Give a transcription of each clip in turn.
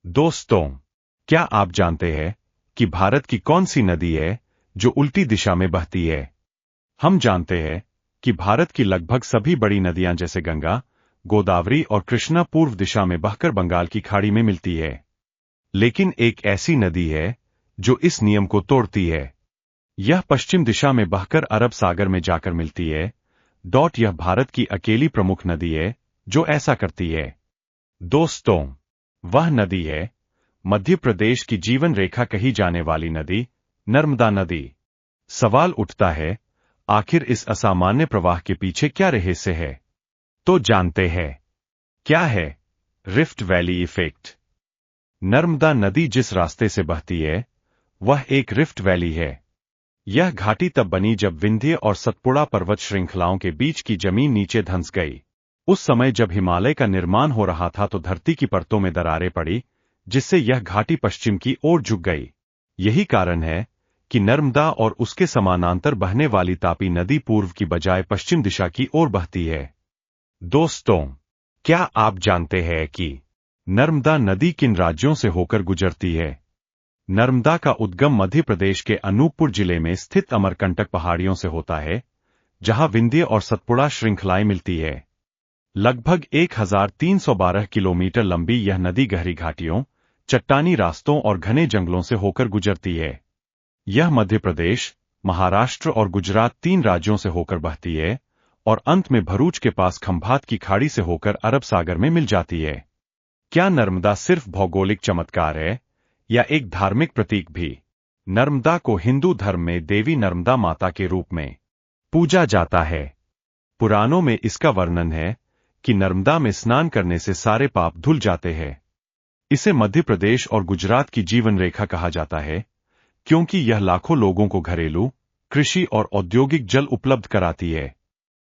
दोस्तों, क्या आप जानते हैं कि भारत की कौन सी नदी है जो उल्टी दिशा में बहती है? हम जानते हैं कि भारत की लगभग सभी बड़ी नदियां जैसे गंगा, गोदावरी और कृष्णा पूर्व दिशा में बहकर बंगाल की खाड़ी में मिलती है। लेकिन एक ऐसी नदी है जो इस नियम को तोड़ती है। यह पश्चिम दिशा में बहकर अरब सागर में जाकर मिलती है। यह भारत की अकेली प्रमुख नदी है जो ऐसा करती है। दोस्तों, वह नदी है मध्य प्रदेश की जीवन रेखा कही जाने वाली नदी, नर्मदा नदी। सवाल उठता है, आखिर इस असामान्य प्रवाह के पीछे क्या रहस्य है? तो जानते हैं। क्या है रिफ्ट वैली इफेक्ट? नर्मदा नदी जिस रास्ते से बहती है, वह एक रिफ्ट वैली है। यह घाटी तब बनी जब विंध्य और सतपुड़ा पर्वत श्रृंखलाओं के बीच की जमीन नीचे धंस गई। उस समय जब हिमालय का निर्माण हो रहा था तो धरती की परतों में दरारें पड़ी, जिससे यह घाटी पश्चिम की ओर झुक गई। यही कारण है कि नर्मदा और उसके समानांतर बहने वाली तापी नदी पूर्व की बजाय पश्चिम दिशा की ओर बहती है। दोस्तों, क्या आप जानते हैं कि नर्मदा नदी किन राज्यों से होकर गुजरती है? नर्मदा का उद्गम मध्य प्रदेश के अनूपपुर जिले में स्थित अमरकंटक पहाड़ियों से होता है, जहां विंध्य और सतपुड़ा श्रृंखलाएं मिलती है। लगभग 1312 किलोमीटर लंबी यह नदी गहरी घाटियों, चट्टानी रास्तों और घने जंगलों से होकर गुजरती है। यह मध्य प्रदेश, महाराष्ट्र और गुजरात तीन राज्यों से होकर बहती है और अंत में भरूच के पास खंभात की खाड़ी से होकर अरब सागर में मिल जाती है। क्या नर्मदा सिर्फ भौगोलिक चमत्कार है या एक धार्मिक प्रतीक भी? नर्मदा को हिंदू धर्म में देवी नर्मदा माता के रूप में पूजा जाता है। पुराणों में इसका वर्णन है कि नर्मदा में स्नान करने से सारे पाप धुल जाते हैं। इसे मध्य प्रदेश और गुजरात की जीवन रेखा कहा जाता है, क्योंकि यह लाखों लोगों को घरेलू, कृषि और औद्योगिक जल उपलब्ध कराती है।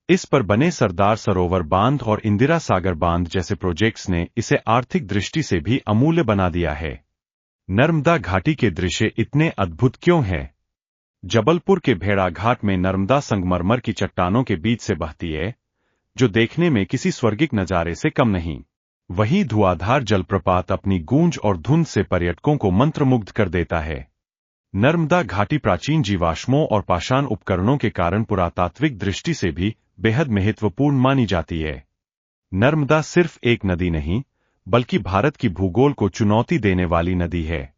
इस पर बने सरदार सरोवर बांध और इंदिरा सागर बांध जैसे प्रोजेक्ट्स ने इसे आर्थिक दृष्टि से भी अमूल्य बना दिया है। नर्मदा घाटी के दृश्य इतने अद्भुत क्यों हैं? जबलपुर के भेड़ाघाट में नर्मदा संगमरमर की चट्टानों के बीच से बहती है, जो देखने में किसी स्वर्गिक नजारे से कम नहीं। वहीं धुआंधार जलप्रपात अपनी गूंज और धुंध से पर्यटकों को मंत्रमुग्ध कर देता है। नर्मदा घाटी प्राचीन जीवाश्मों और पाषाण उपकरणों के कारण पुरातात्विक दृष्टि से भी बेहद महत्वपूर्ण मानी जाती है। नर्मदा सिर्फ एक नदी नहीं, बल्कि भारत की भूगोल को चुनौती देने वाली नदी है।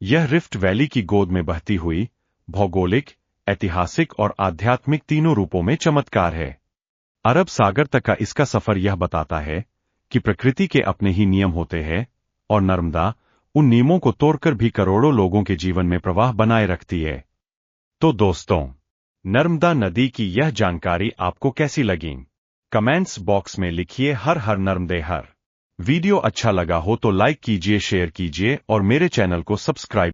यह रिफ्ट वैली की गोद में बहती हुई भौगोलिक, ऐतिहासिक और आध्यात्मिक तीनों रूपों में चमत्कार है। अरब सागर तक का इसका सफर यह बताता है कि प्रकृति के अपने ही नियम होते हैं और नर्मदा उन नियमों को तोड़कर भी करोड़ों लोगों के जीवन में प्रवाह बनाए रखती है। तो दोस्तों, नर्मदा नदी की यह जानकारी आपको कैसी लगी? कमेंट्स बॉक्स में लिखिए। हर हर नर्मदे हर। वीडियो अच्छा लगा हो तो लाइक कीजिए, शेयर कीजिए और मेरे चैनल को सब्सक्राइब